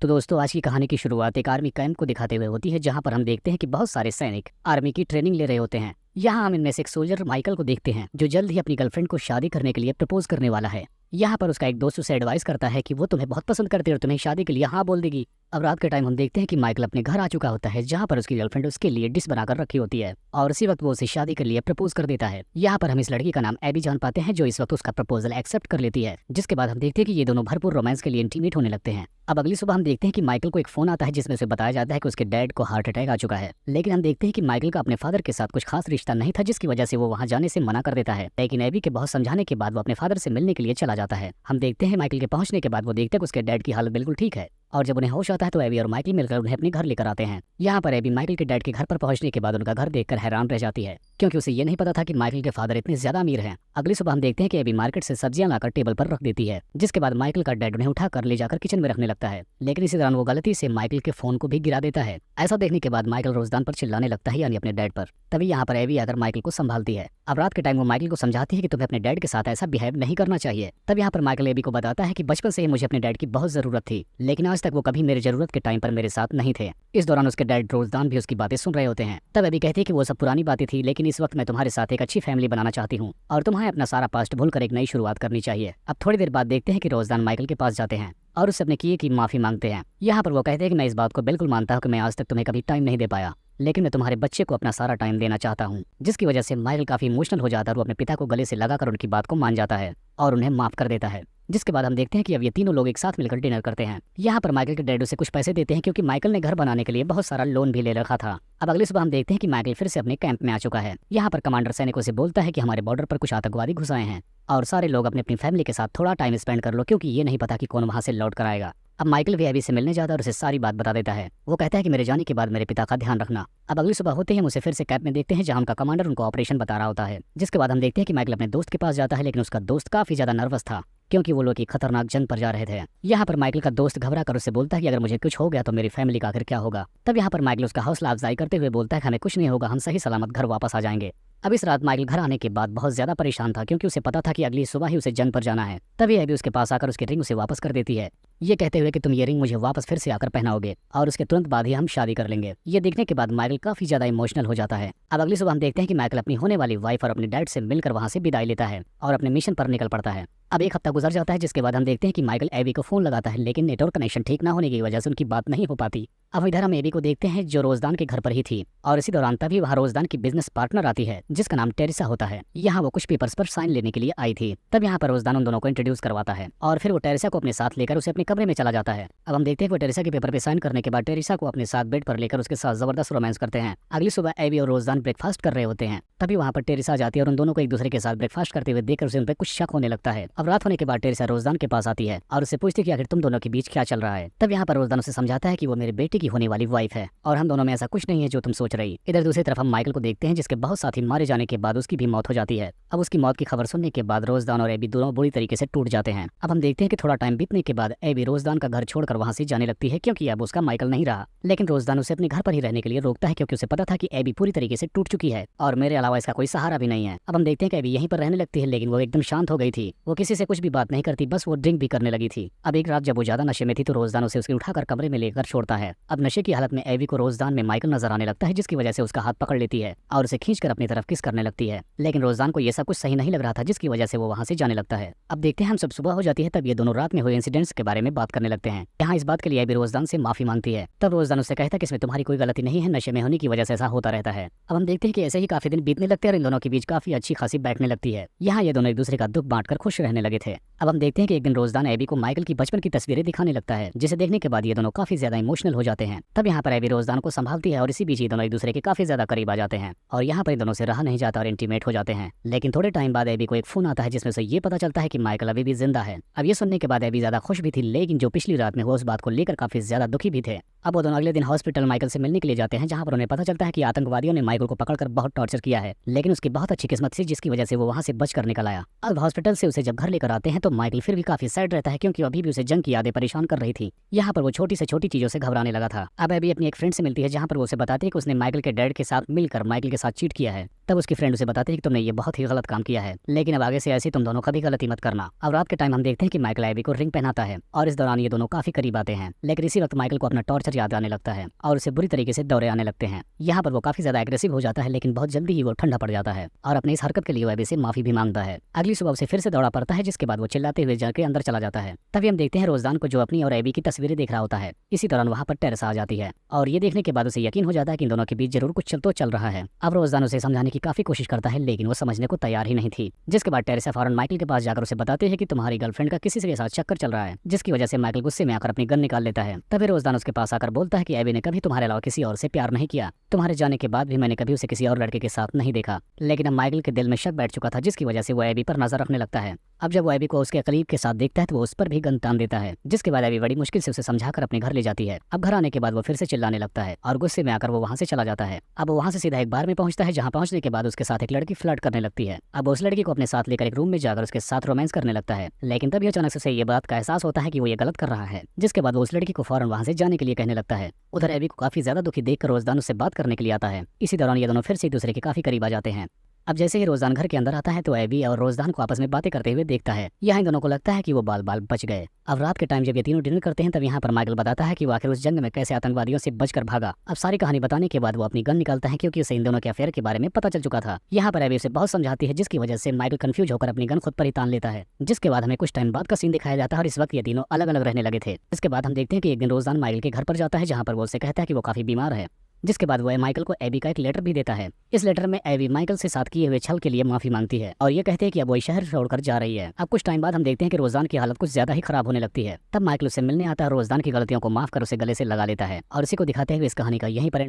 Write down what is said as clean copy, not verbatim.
तो दोस्तों, आज की कहानी की शुरुआत एक आर्मी कैंप को दिखाते हुए होती है, जहां पर हम देखते हैं कि बहुत सारे सैनिक आर्मी की ट्रेनिंग ले रहे होते हैं। यहाँ हम इनमें से एक सोल्जर माइकल को देखते हैं, जो जल्द ही अपनी गर्लफ्रेंड को शादी करने के लिए प्रपोज करने वाला है। यहाँ पर उसका एक दोस्त उसे एडवाइस करता है कि वो तुम्हें बहुत पसंद करती है और तुम्हें शादी के लिए हाँ बोल देगी। अब रात के टाइम हम देखते हैं कि माइकल अपने घर आ चुका होता है, जहाँ पर उसकी गर्लफ्रेंड उसके लिए डिश बनाकर रखी होती है और उसी वक्त वो उसे शादी के लिए प्रपोज कर देता है। यहाँ पर हम इस लड़की का नाम एबी जान पाते हैं, जो इस वक्त उसका प्रपोजल एक्सेप्ट कर लेती है। जिसके बाद हम देखते हैं कि ये दोनों भरपूर रोमांस के लिए इंटीमेट होने लगते हैं। अब अगली सुबह हम देखते हैं कि माइकल को एक फोन आता है, जिसमें उसे बताया जाता है कि उसके डैड को हार्ट अटैक आ चुका है। लेकिन हम देखते हैं कि माइकल का अपने फादर के साथ कुछ खास रिश्ता नहीं था, जिसकी वजह से वो वहां जाने से मना कर देता है। लेकिन एबी के बहुत समझाने के बाद वो अपने फादर से मिलने के लिए चला जाता है। हम देखते हैं माइकल के पहुंचने के बाद वो देखते हैं कि उसके डैड की हालत बिल्कुल ठीक है और जब उन्हें होश आता है तो एबी और माइकल मिलकर उन्हें अपने घर लेकर आते हैं। यहाँ पर एबी माइकल के डैड के घर पर पहुंचने के बाद उनका घर देखकर हैरान रह जाती है, क्योंकि उसे ये नहीं पता था कि माइकल के फादर इतने ज्यादा अमीर हैं। अगली सुबह हम देखते हैं कि एबी मार्केट से सब्जियां लाकर टेबल पर रख देती है, जिसके बाद माइकल का डैड उन्हें उठाकर ले जाकर किचन में रखने लगता है। लेकिन इसी दौरान वो गलती से माइकल के फोन को भी गिरा देता है। ऐसा देखने के बाद माइकल रोजदान पर चिल्लाने लगता है, यानी अपने डैड पर। तभी यहाँ पर एबी आकर माइकल को संभालती है। अब रात के टाइम वो माइकल को समझाती है कि तुम्हें अपने डैड के साथ ऐसा बिहेव नहीं करना चाहिए। तब यहाँ पर माइकल एबी को बताता है कि बचपन से ही मुझे अपने डैड की बहुत जरूरत थी, लेकिन आज तक वो कभी मेरी जरूरत के टाइम पर मेरे साथ नहीं थे। इस दौरान उसके डैड रोजदान भी उसकी बातें सुन रहे होते हैं। तब एबी कहती है कि वो सब पुरानी बातें थी, लेकिन इस वक्त मैं तुम्हारे साथ एक अच्छी फैमिली बनाना चाहती हूँ और तुम्हें अपना सारा पास्ट भूलकर एक नई शुरुआत करनी चाहिए। अब थोड़ी देर बाद देखते हैं कि रोजदान माइकल के पास जाते हैं और उससे अपने किए की माफी मांगते हैं। यहाँ पर वो कहते हैं कि मैं इस बात को बिल्कुल मानता हूँ कि मैं आज तक तुम्हें कभी टाइम नहीं दे पाया, लेकिन मैं तुम्हारे बच्चे को अपना सारा टाइम देना चाहता हूँ। जिसकी वजह से माइकल काफी इमोशनल हो जाता है और वो अपने पिता को गले से लगाकर उनकी बात को मान जाता है और उन्हें माफ कर देता है। जिसके बाद हम देखते हैं कि अब ये तीनों लोग एक साथ मिलकर डिनर करते हैं। यहाँ पर माइकल के डैड उसे कुछ पैसे देते हैं, क्योंकि माइकल ने घर बनाने के लिए बहुत सारा लोन भी ले रखा था। अब अगली सुबह हम देखते हैं कि माइकल फिर से अपने कैंप में आ चुका है। यहाँ पर कमांडर सैनिकों से बोलता है कि हमारे बॉर्डर पर कुछ आतंकवादी घुस आए हैं और सारे लोग अपनी अपनी फैमिली के साथ थोड़ा टाइम स्पेंड कर लो, क्योंकि ये नहीं पता कि कौन वहां से लौट कर आएगा। अब माइकल भी एबी से मिलने जाता है और उसे सारी बात बता देता है। वो कहता है कि मेरे जाने के बाद मेरे पिता का ध्यान रखना। अब अगली सुबह होते ही हम उसे फिर से कैंप में देखते हैं, जहां उनका कमांडर उनको ऑपरेशन बता रहा होता है। जिसके बाद हम देखते हैं कि माइकल अपने दोस्त के पास जाता है, लेकिन उसका दोस्त काफी ज्यादा नर्वस था, क्योंकि वो लोग एक खतरनाक जंग पर जा रहे थे। यहाँ पर माइकल का दोस्त घबरा कर उससे बोलता है कि अगर मुझे कुछ हो गया तो मेरी फैमिली का आखिर क्या होगा। तब यहाँ पर माइकल उसका हौसला अफजाई करते हुए बोलता है कि हमें कुछ नहीं होगा, हम सही सलामत घर वापस आ जाएंगे। अब इस रात माइकल घर आने के बाद बहुत ज्यादा परेशान था, क्योंकि उसे पता था कि अगली सुबह ही उसे जंग पर जाना है। तभी एबी उसके पास आकर उसकी रिंग उसे वापस कर देती है, ये कहते हुए कि तुम ये रिंग मुझे वापस फिर से आकर पहनाओगे और उसके तुरंत बाद ही हम शादी कर लेंगे। ये देखने के बाद माइकल काफी ज्यादा इमोशनल हो जाता है। अब अगली सुबह हम देखते हैं कि माइकल अपनी होने वाली वाइफ और अपने डैड से मिलकर वहां से विदाई लेता है और अपने मिशन पर निकल पड़ता है। अब एक हफ्ता गुजर जाता है, जिसके बाद हम देखते हैं कि माइकल एबी को फोन लगाता है, लेकिन नेटवर्क कनेक्शन ठीक ना होने की वजह से उनकी बात नहीं हो पाती। अब इधर हम एबी को देखते हैं, जो रोजदान के घर पर ही थी और इसी दौरान तभी वहाँ रोजदान की बिजनेस पार्टनर आती है, जिसका नाम टेरिसा होता है। यहाँ वो कुछ पेपर्स पर साइन लेने के लिए आई थी। तब यहाँ पर रोजदान उन दोनों को इंट्रोड्यूस करवाता है और फिर वो टेरिसा को अपने साथ लेकर उसे अपने कमरे में चला जाता है। अब हम देखते हैं वो टेरिसा के पेपर पे साइन करने के बाद टेरिसा को अपने साथ बेड पर लेकर उसके साथ जबरदस्त रोमांस करते हैं। अगली सुबह एबी और रोजदान ब्रेकफास्ट कर रहे होते हैं। तभी वहाँ पर टेरिसा जाती है और उन दोनों को एक दूसरे के साथ ब्रेकफास्ट करते हुए देखकर उसे उन पर कुछ शक होने लगता है। अब रात होने के बाद टेरिसा रोजदान के पास आती है और उससे पूछती है कि आखिर तुम दोनों के बीच क्या चल रहा है। तब यहाँ पर रोजदान उसे समझाता है कि वो मेरे बेटे की होने वाली वाइफ है और हम दोनों में ऐसा कुछ नहीं है जो तुम सोच रही। इधर दूसरी तरफ हम माइकल को देखते हैं, जिसके बहुत साथी मारे जाने के बाद उसकी भी मौत हो जाती है। अब उसकी मौत की खबर सुनने के बाद रोजदान और एबी दोनों बुरी तरीके से टूट जाते हैं। अब हम देखते हैं कि थोड़ा टाइम बीतने के बाद एबी रोजदान का घर छोड़कर वहां से जाने लगती है, क्योंकि अब उसका माइकल नहीं रहा। लेकिन रोजदान उसे अपने घर पर ही रहने के लिए रोकता है, क्योंकि उसे पता था कि एबी पूरी तरीके से टूट चुकी है और मेरे अलावा इसका कोई सहारा भी नहीं है। अब हम देखते हैं कि एबी यहीं पर रहने लगती है, लेकिन वो एकदम शांत हो गई थी। वो किसी से कुछ भी बात नहीं करती, बस वो ड्रिंक भी करने लगी थी। अब एक रात जब वो ज्यादा नशे में थी तो रोजदान उसे उसके उठाकर कमरे में लेकर छोड़ता है। अब नशे की हालत में एबी को रोजदान में माइकल नजर आने लगता है, जिसकी वजह से उसका हाथ पकड़ लेती है और उसे खींचकर अपनी तरफ किस करने लगती है। लेकिन रोजदान को ये सब कुछ सही नहीं लग रहा था, जिसकी वजह से वो वहां से जाने लगता है। अब देखते हैं हम सब सुबह हो जाती है, तब ये दोनों रात में हुए इंसिडेंट्स के बारे में बात करने लगते हैं। यहाँ इस बात के लिए एबी रोजदान से माफी मांगती है। तब रोजदान उससे कहता है कि इसमें तुम्हारी कोई गलती नहीं है, नशे में होने की वजह से ऐसा होता रहता है। अब हम देखते हैं कि ऐसे ही काफी दिन बीतने लगते हैं और इन दोनों के बीच काफी अच्छी खासी बैठने लगती है। यहाँ ये दोनों एक दूसरे का दुख बांटकर खुश रहने लगे थे। अब हम देखते हैं कि एक दिन रोजदान एबी को माइकल की बचपन की तस्वीरें दिखाने लगता है, जिसे देखने के बाद ये दोनों काफी ज्यादा इमोशनल हो जाते हैं। तब यहाँ पर एबी रोजदान को संभालती है और इसी बीच ये दोनों एक दूसरे के काफी ज्यादा करीब आ जाते हैं और यहाँ पर इन दोनों से रहा नहीं जाता और इंटीमेट हो जाते हैं। लेकिन थोड़े टाइम बाद एबी को एक फोन आता है, जिसमें से ये पता चलता है कि माइकल अभी भी जिंदा है। अब ये सुनने के बाद एबी ज्यादा खुश भी थी, लेकिन जो पिछली रात में वो उस बात को लेकर काफी ज्यादा दुखी भी थे। अब वो दोनों अगले दिन हॉस्पिटल माइकल से मिलने के लिए जाते हैं, जहाँ पर उन्हें पता चलता है कि आतंकवादियों ने माइकल को पकड़कर बहुत टॉर्चर किया है, लेकिन उसकी बहुत अच्छी किस्मत थी, जिसकी वजह से वो वहाँ से बच कर निकल आया। अब हॉस्पिटल से उसे जब घर लेकर आते हैं तो माइकल फिर भी काफी सैड रहता है, क्योंकि अभी भी उसे जंग की यादें परेशान कर रही थी। यहाँ पर वो छोटी से छोटी चीजों से घबराने लगा था। अब एबी अपनी एक फ्रेंड से मिलती है जहाँ पर वो उसे बताती है कि उसने माइकल के डैड के साथ मिलकर माइकल के साथ चीट किया है। तब उसकी फ्रेंड उसे बताती है कि तुमने ये बहुत ही गलत काम किया है, लेकिन अब आगे से ऐसी तुम दोनों कभी गलती मत करना। अब रात के टाइम हम देखते हैं कि माइकल एबी को रिंग पहनाता है और इस दौरान ये दोनों काफी करीब आते हैं। लेकिन इसी वक्त माइकल को अपना टॉर्चर याद आने लगता है और उसे बुरी तरीके से दौरे आने लगते हैं। यहाँ पर वो काफी ज्यादा एग्रेसिव हो जाता है, लेकिन बहुत जल्दी ही वो ठंडा पड़ जाता है और अपनी इस हरकत के लिए एबी से माफी भी मांगता है। अगली सुबह उसे फिर से दौड़ा पड़ता है, जिसके बाद वो चिल्लाते हुए जाके अंदर चला जाता है। तभी हम देखते हैं रोजदान को, जो अपनी और एबी की तस्वीरें देख रहा होता है। इसी दौरान वहाँ पर टेरेसा आ जाती है और ये देखने के बाद उसे यकीन हो जाता है कि इन दोनों के बीच जरूर कुछ चल रहा है। अब रोजदान उसे समझाने की काफी कोशिश करता है, लेकिन वो समझने को तैयार ही नहीं थी। जिसके बाद टेरेसा फौरन माइकल के पास जाकर उसे बताते हैं कि तुम्हारी गर्लफ्रेंड का किसी के साथ चक्कर चल रहा है, जिसकी वजह से माइकल गुस्से में आकर अपनी गन निकाल लेता है। तभी रोजदान उसके पास आकर बोलता है कि एबी ने कभी तुम्हारे अलावा किसी और से प्यार नहीं किया, तुम्हारे जाने के बाद भी मैंने कभी उसे किसी और लड़के के साथ नहीं देखा। लेकिन अब माइकल के दिल में शक बैठ चुका था, जिसकी वजह से वो एबी पर नजर रखने लगता है। अब जब वो एबी को उसके करीब के साथ देखता है तो वो उस पर भी गन तान देता है, जिसके बाद एबी बड़ी मुश्किल से उसे समझाकर अपने घर ले जाती है। अब घर आने के बाद वो फिर से चिल्लाने लगता है और गुस्से में आकर वो वहाँ से चला जाता है। अब वो वहाँ से सीधा एक बार में पहुंचता है, जहाँ पहुंचने के बाद उसके साथ एक लड़की फ्लर्ट करने लगती है। अब उस लड़की को अपने साथ लेकर एक रूम में जाकर उसके साथ रोमांस करने लगता है, लेकिन तभी अचानक से उसे ये बात का एहसास होता है कि वो ये गलत कर रहा है। जिसके बाद वो उस लड़की को फौरन वहाँ से जाने के लिए कहने लगता है। उधर एबी को काफी ज्यादा दुखी देखकर रोजदान उससे बात करने के लिए आता है। इसी दौरान ये दोनों फिर से एक दूसरे के काफी करीब आ जाते हैं। अब जैसे ही रोजदान घर के अंदर आता है तो एबी और रोजदान को आपस में बातें करते हुए देखता है। यहाँ इन दोनों को लगता है कि वो बाल बच गए। अब रात के टाइम जब ये तीनों डिनर करते हैं तब यहाँ पर माइकल बताता है कि वो आखिर उस जंग में कैसे आतंकवादियों से बचकर भागा। अब सारी कहानी बताने के बाद वो अपनी गन निकालता है, क्योंकि उसे इन दोनों के अफेयर के बारे में पता चल चुका था। यहाँ पर एबी उसे बहुत समझाती है, जिसकी वजह से माइकल कंफ्यूज होकर अपनी गन खुद पर ही तान लेता है। जिसके बाद हमें कुछ टाइम बाद का सीन दिखाया जाता है और इस वक्त ये तीनों अलग अलग रहने लगे थे। इसके बाद हम देखते हैं कि एक दिन रोजदान माइकल के घर पर जाता है, जहाँ पर वो उसे कहता है कि वो काफी बीमार है। जिसके बाद वो माइकल को एबी का एक लेटर भी देता है। इस लेटर में एबी माइकल से साथ किए हुए छल के लिए माफी मांगती है और ये कहते हैं कि अब वो शहर छोड़कर जा रही है। अब कुछ टाइम बाद हम देखते हैं कि रोजदान की हालत कुछ ज्यादा ही खराब होने लगती है। तब माइकल उसे मिलने आता है, रोजदान की गलतियों को माफ कर उसे गले से लगा लेता है और इसी को दिखाते हुए इस कहानी का यहीं पर